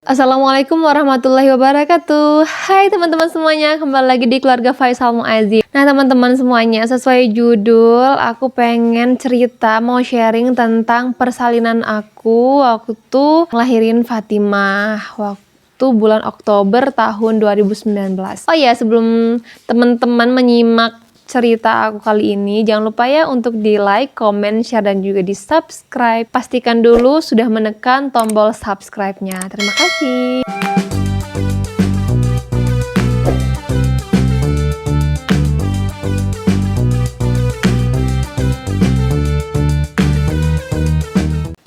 Assalamualaikum warahmatullahi wabarakatuh. Hai teman-teman semuanya, kembali lagi di keluarga Faisal Mu'azzin. Nah teman-teman semuanya, sesuai judul, aku pengen cerita, mau sharing tentang persalinan aku waktu tuh ngelahirin Fatimah waktu bulan Oktober tahun 2019. Oh ya, sebelum teman-teman menyimak cerita aku kali ini, jangan lupa ya untuk di like, comment, share, dan juga di subscribe. Pastikan dulu sudah menekan tombol subscribe-nya. Terima kasih.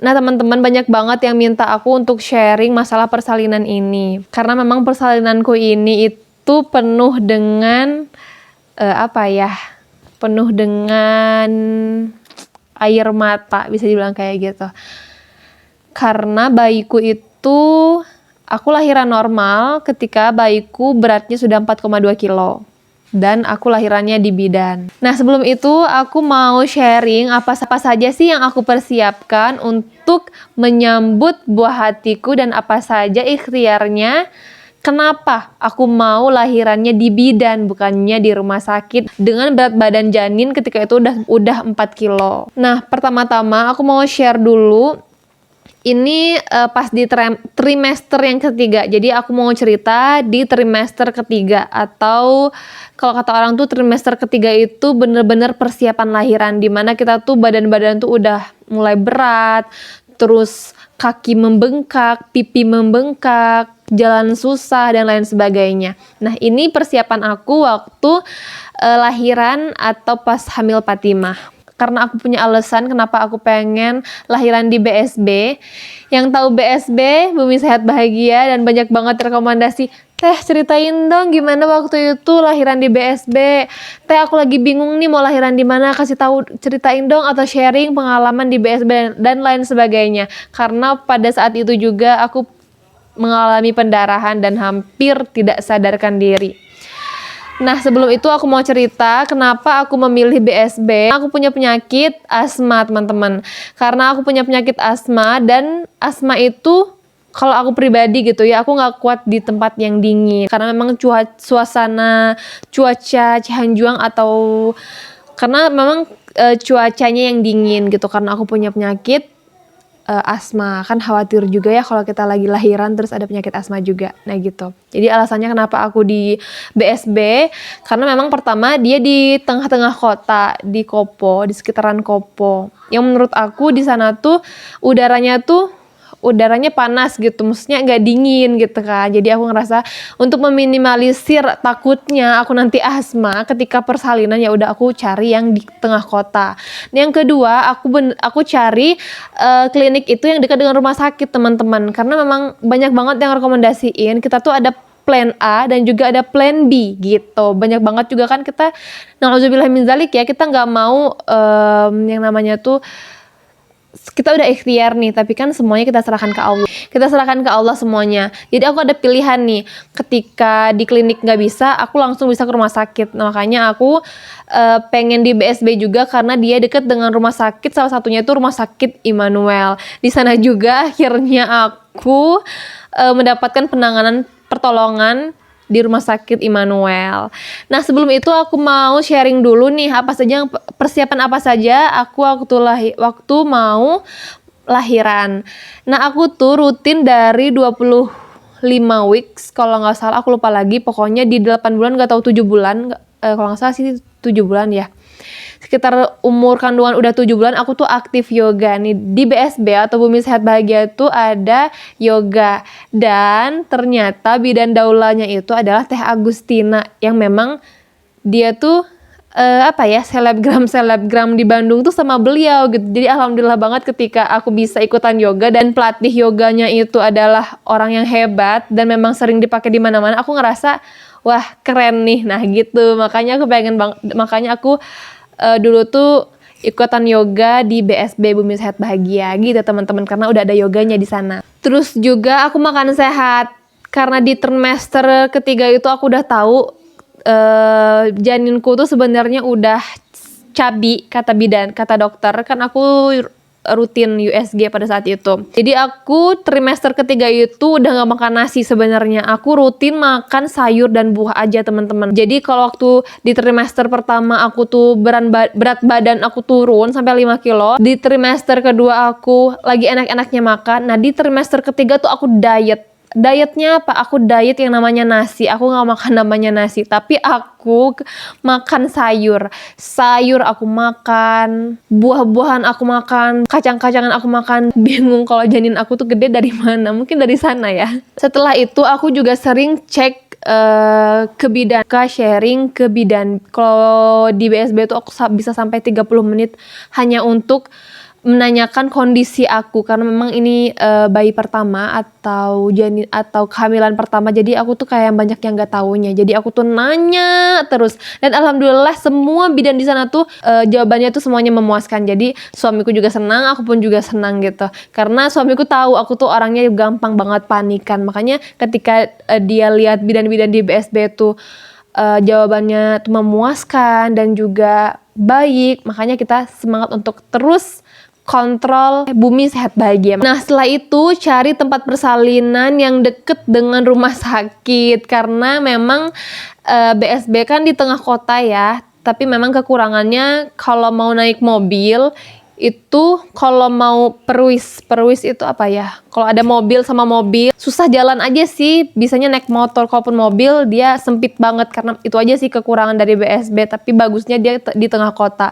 Nah teman-teman, banyak banget yang minta aku untuk sharing masalah persalinan ini. Karena memang persalinanku ini itu penuh dengan penuh dengan air mata, bisa dibilang kayak gitu. Karena bayiku itu, aku lahiran normal ketika bayiku beratnya sudah 4,2 kilo. Dan aku lahirannya di bidan. Nah sebelum itu aku mau sharing apa saja sih yang aku persiapkan untuk menyambut buah hatiku dan apa saja ikhtiarnya. Kenapa aku mau lahirannya di bidan bukannya di rumah sakit dengan berat badan janin ketika itu udah 4 kilo. Nah, pertama-tama aku mau share dulu ini pas di trimester yang ketiga. Jadi aku mau cerita di trimester ketiga, atau kalau kata orang tuh trimester ketiga itu bener-bener persiapan lahiran, dimana kita tuh badan-badan tuh udah mulai berat, terus kaki membengkak, pipi membengkak, jalan susah, dan lain sebagainya. Nah ini persiapan aku waktu lahiran atau pas hamil Fatimah. Karena aku punya alasan kenapa aku pengen lahiran di BSB. Yang tahu BSB, Bumi Sehat Bahagia, dan banyak banget rekomendasi. Teh ceritain dong gimana waktu itu lahiran di BSB. Teh aku lagi bingung nih mau lahiran di mana, kasih tahu, ceritain dong atau sharing pengalaman di BSB dan lain sebagainya. Karena pada saat itu juga aku mengalami pendarahan dan hampir tidak sadarkan diri. Nah sebelum itu aku mau cerita kenapa aku memilih BSB. Aku punya penyakit asma teman-teman. Karena aku punya penyakit asma, dan asma itu kalau aku pribadi gitu ya, aku gak kuat di tempat yang dingin. Karena memang cuaca Cianjuang, atau karena memang cuacanya yang dingin gitu. Karena aku punya penyakit asma, kan khawatir juga ya kalau kita lagi lahiran terus ada penyakit asma juga. Nah gitu. Jadi alasannya kenapa aku di BSB, karena memang pertama dia di tengah-tengah kota, di Kopo, di sekitaran Kopo. Yang menurut aku di sana tuh udaranya panas gitu, maksudnya nggak dingin gitu kan. Jadi aku ngerasa untuk meminimalisir takutnya aku nanti asma ketika persalinan, ya udah aku cari yang di tengah kota. Yang kedua, aku cari klinik itu yang dekat dengan rumah sakit teman-teman, karena memang banyak banget yang rekomendasiin. Kita tuh ada plan A dan juga ada plan B gitu. Banyak banget juga kan kita, na'udzubillah min dzalik ya, kita nggak mau yang namanya tuh, kita udah ikhtiar nih, tapi kan semuanya kita serahkan ke Allah. Kita serahkan ke Allah semuanya. Jadi aku ada pilihan nih, ketika di klinik nggak bisa, aku langsung bisa ke rumah sakit. Nah, makanya aku pengen di BSB juga karena dia deket dengan rumah sakit. Salah satunya itu rumah sakit Immanuel. Di sana juga akhirnya aku mendapatkan penanganan pertolongan di rumah sakit Immanuel. Nah sebelum itu aku mau sharing dulu nih persiapan apa saja aku waktu mau lahiran. Nah aku tuh rutin dari 25 weeks kalau nggak salah, aku lupa lagi, pokoknya di 8 bulan nggak tahu 7 bulan, kalau nggak salah sih 7 bulan ya. Sekitar umur kandungan udah 7 bulan aku tuh aktif yoga nih. Di BSB atau Bumi Sehat Bahagia tuh ada yoga, dan ternyata bidan daulanya itu adalah Teh Agustina, yang memang dia tuh selebgram di Bandung tuh sama beliau gitu. Jadi alhamdulillah banget ketika aku bisa ikutan yoga dan pelatih yoganya itu adalah orang yang hebat dan memang sering dipakai di mana-mana. Aku ngerasa wah keren nih. Nah gitu, makanya aku dulu tuh ikutan yoga di BSB Bumi Sehat Bahagia gitu teman-teman, karena udah ada yoganya di sana. Terus juga aku makan sehat, karena di trimester ketiga itu aku udah tahu janinku tuh sebenarnya udah cabi, kata bidan, kata dokter. Kan aku rutin USG pada saat itu. Jadi aku trimester ketiga itu udah gak makan nasi sebenarnya. Aku rutin makan sayur dan buah aja teman-teman. Jadi kalau waktu di trimester pertama aku tuh berat badan aku turun sampai 5 kilo. Di trimester kedua aku lagi enak-enaknya makan. Nah di trimester ketiga tuh aku diet. Dietnya apa? Aku diet yang namanya nasi. Aku gak makan namanya nasi, tapi aku makan sayur. Sayur aku makan, buah-buahan aku makan, kacang-kacangan aku makan. Bingung kalau janin aku tuh gede dari mana? Mungkin dari sana ya. Setelah itu aku juga sering cek ke bidan, sharing ke bidan. Kalau di BSB tuh aku bisa sampai 30 menit hanya untuk menanyakan kondisi aku, karena memang ini bayi pertama atau janin atau kehamilan pertama, jadi aku tuh kayak banyak yang nggak taunya, jadi aku tuh nanya terus, dan alhamdulillah semua bidan di sana tuh jawabannya tuh semuanya memuaskan. Jadi suamiku juga senang, aku pun juga senang gitu, karena suamiku tahu aku tuh orangnya gampang banget panikan. Makanya ketika dia lihat bidan-bidan di BSB tuh jawabannya tuh memuaskan dan juga baik, makanya kita semangat untuk terus kontrol Bumi Sehat Bahagia. Nah setelah itu cari tempat persalinan yang deket dengan rumah sakit, karena memang BSB kan di tengah kota ya, tapi memang kekurangannya kalau mau naik mobil itu, kalau mau perwis itu apa ya, kalau ada mobil sama mobil susah jalan aja sih, bisanya naik motor. Kalaupun mobil dia sempit banget, karena itu aja sih kekurangan dari BSB. Tapi bagusnya dia di tengah kota,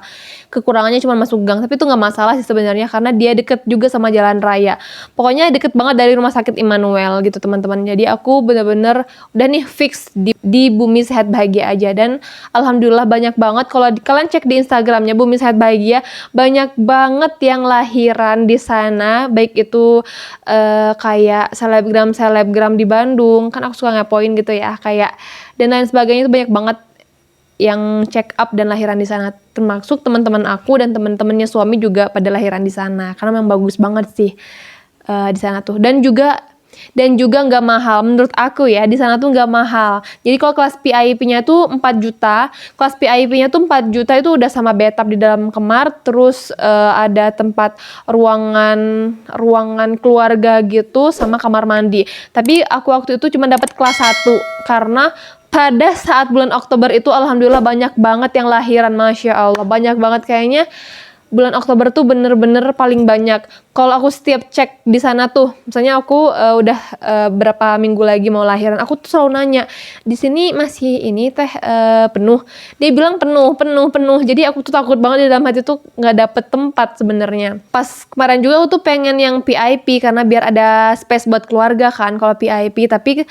kekurangannya cuma masuk gang, tapi itu nggak masalah sih sebenarnya karena dia deket juga sama jalan raya. Pokoknya deket banget dari rumah sakit Immanuel gitu teman-teman. Jadi aku bener-bener udah nih fix di Bumi Sehat Bahagia aja, dan alhamdulillah banyak banget. Kalau kalian cek di Instagramnya Bumi Sehat Bahagia, banyak banget yang lahiran di sana, baik itu kayak selebgram di Bandung, kan aku suka ngepoin gitu ya, kayak dan lain sebagainya. Itu banyak banget yang check up dan lahiran di sana, termasuk teman-teman aku dan teman-temannya suami juga pada lahiran di sana, karena memang bagus banget sih di sana tuh. Dan juga nggak mahal menurut aku ya, di sana tuh nggak mahal. Jadi kalau kelas VIP-nya tuh 4 juta, kelas VIP-nya tuh 4 juta itu udah sama bathtub di dalam kamar, terus ada tempat ruangan keluarga gitu sama kamar mandi. Tapi aku waktu itu cuma dapat kelas 1 karena pada saat bulan Oktober itu alhamdulillah banyak banget yang lahiran, Masya Allah, banyak banget. Kayaknya bulan Oktober tuh bener-bener paling banyak. Kalau aku setiap cek di sana tuh, misalnya aku udah berapa minggu lagi mau lahiran, aku tuh selalu nanya, di sini masih ini teh penuh. Dia bilang penuh. Jadi aku tuh takut banget, di dalam hati tuh nggak dapet tempat sebenarnya. Pas kemarin juga aku tuh pengen yang VIP karena biar ada space buat keluarga kan kalau VIP, tapi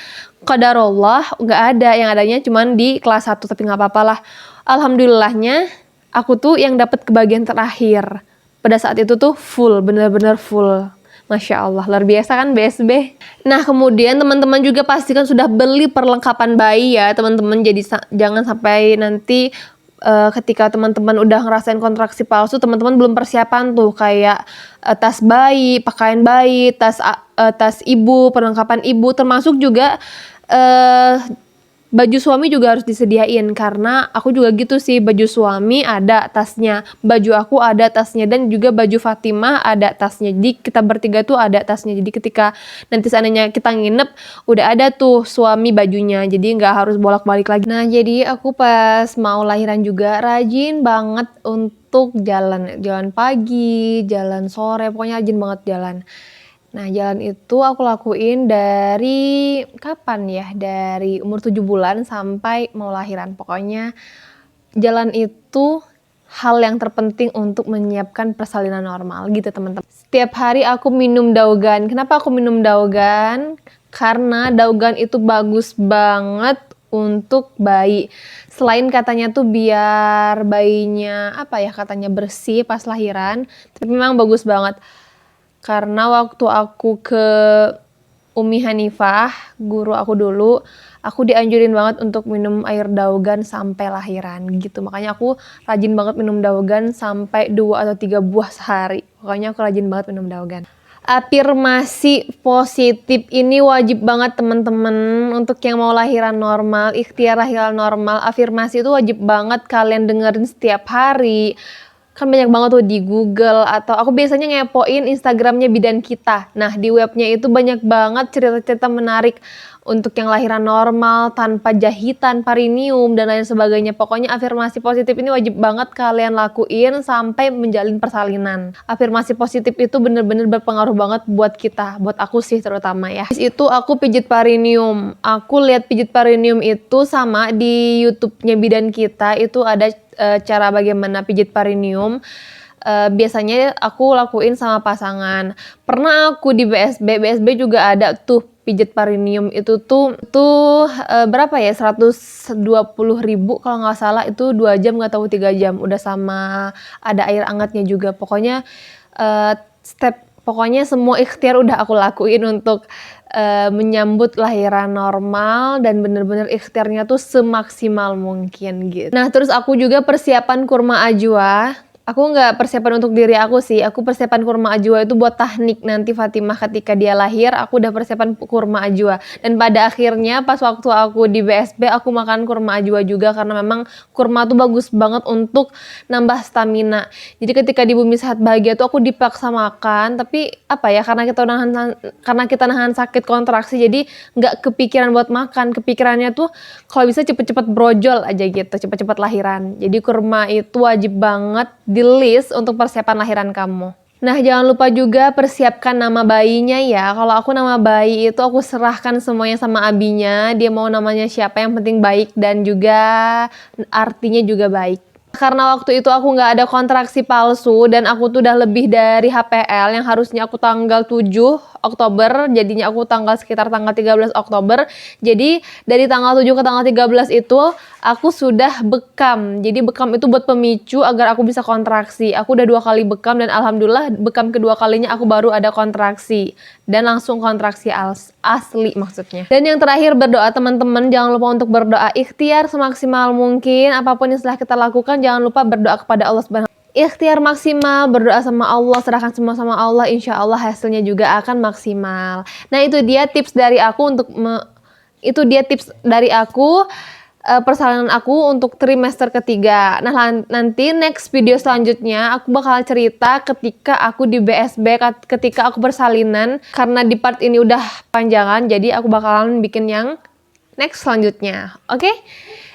qadarullah nggak ada, yang adanya cuman di kelas 1, tapi nggak apa-apa lah. Alhamdulillahnya aku tuh yang dapat ke bagian terakhir. Pada saat itu tuh full, bener-bener full. Masya Allah, luar biasa kan BSB. Nah kemudian teman-teman juga pastikan sudah beli perlengkapan bayi ya teman-teman. Jadi jangan sampai nanti ketika teman-teman udah ngerasain kontraksi palsu, teman-teman belum persiapan tuh, kayak tas bayi, pakaian bayi, tas ibu, perlengkapan ibu, termasuk juga baju suami juga harus disediain, karena aku juga gitu sih, baju suami ada tasnya, baju aku ada tasnya, dan juga baju Fatimah ada tasnya. Jadi kita bertiga tuh ada tasnya, jadi ketika nanti seandainya kita nginep udah ada tuh suami bajunya, jadi nggak harus bolak-balik lagi. Nah jadi aku pas mau lahiran juga rajin banget untuk jalan pagi, jalan sore, pokoknya rajin banget jalan. Nah jalan itu aku lakuin dari kapan ya, dari umur 7 bulan sampai mau lahiran. Pokoknya jalan itu hal yang terpenting untuk menyiapkan persalinan normal gitu teman-teman. Setiap hari aku minum Daogan. Kenapa aku minum Daogan? Karena Daogan itu bagus banget untuk bayi. Selain katanya tuh biar bayinya katanya bersih pas lahiran, tapi memang bagus banget. Karena waktu aku ke Umi Hanifah, guru aku dulu, aku dianjurin banget untuk minum air Daogan sampai lahiran gitu. Makanya aku rajin banget minum Daogan sampai 2 atau 3 buah sehari. Pokoknya aku rajin banget minum Daogan. Afirmasi positif ini wajib banget teman-teman untuk yang mau lahiran normal, ikhtiar lahiran normal. Afirmasi itu wajib banget kalian dengerin setiap hari. kan banyak banget tuh di Google, atau aku biasanya ngepoin Instagramnya bidan kita. Nah, di webnya itu banyak banget cerita-cerita menarik untuk yang lahiran normal, tanpa jahitan, perineum, dan lain sebagainya. Pokoknya afirmasi positif ini wajib banget kalian lakuin sampai menjalin persalinan. Afirmasi positif itu bener-bener berpengaruh banget buat kita, buat aku sih terutama ya. Habis itu aku pijit perineum. Aku lihat pijit perineum itu sama di YouTube-nya bidan kita, itu ada cara bagaimana pijit perineum. Biasanya aku lakuin sama pasangan. Pernah aku di BSB juga ada tuh pijit perineum itu tuh berapa ya, 120.000 kalau nggak salah, itu 2 jam nggak tahu 3 jam, udah sama ada air hangatnya juga. Pokoknya pokoknya semua ikhtiar udah aku lakuin untuk menyambut lahiran normal, dan bener-bener ikhtiarnya tuh semaksimal mungkin gitu. Nah, terus aku juga persiapan kurma ajwa. Aku nggak persiapan untuk diri aku sih, aku persiapan kurma ajwa itu buat tahnik nanti Fatimah ketika dia lahir. Aku udah persiapan kurma ajwa, dan pada akhirnya pas waktu aku di BSB aku makan kurma ajwa juga, karena memang kurma tuh bagus banget untuk nambah stamina. Jadi ketika di Bumi Sehat Bahagia tuh aku dipaksa makan, tapi apa ya, karena kita nahan sakit kontraksi, jadi nggak kepikiran buat makan. Kepikirannya tuh kalau bisa cepet-cepet brojol aja gitu, cepet-cepet lahiran. Jadi kurma itu wajib banget di list untuk persiapan lahiran kamu. Nah, jangan lupa juga persiapkan nama bayinya ya. Kalau aku nama bayi itu aku serahkan semuanya sama abinya. Dia mau namanya siapa, yang penting baik dan juga artinya juga baik. Karena waktu itu aku nggak ada kontraksi palsu, dan aku tuh udah lebih dari HPL yang harusnya aku tanggal 7 Oktober, jadinya aku sekitar tanggal 13 Oktober. Jadi dari tanggal 7 ke tanggal 13 itu aku sudah bekam. Jadi bekam itu buat pemicu agar aku bisa kontraksi. Aku udah 2 kali bekam, dan alhamdulillah bekam kedua kalinya aku baru ada kontraksi, dan langsung kontraksi asli maksudnya. Dan yang terakhir, berdoa teman-teman. Jangan lupa untuk berdoa, ikhtiar semaksimal mungkin. Apapun yang setelah kita lakukan, jangan lupa berdoa kepada Allah Subhanahu. Ikhtiar maksimal, berdoa sama Allah, serahkan semua sama Allah, insya Allah hasilnya juga akan maksimal. Nah, itu dia tips dari aku persalinan aku untuk trimester ketiga. Nah, nanti next video selanjutnya aku bakal cerita ketika aku di BSB, ketika aku persalinan. Karena di part ini udah panjangan, jadi aku bakalan bikin yang next selanjutnya. Oke?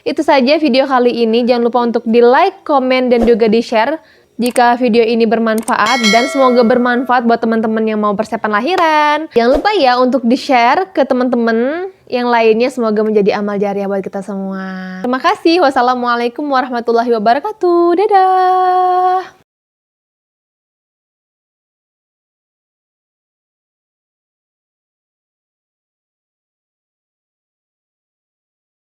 Itu saja video kali ini. Jangan lupa untuk di like, komen, dan juga di share jika video ini bermanfaat, dan semoga bermanfaat buat teman-teman yang mau persiapan lahiran. Jangan lupa ya untuk di share ke teman-teman yang lainnya. Semoga menjadi amal jariah buat kita semua. Terima kasih. Wassalamualaikum warahmatullahi wabarakatuh. Dadah.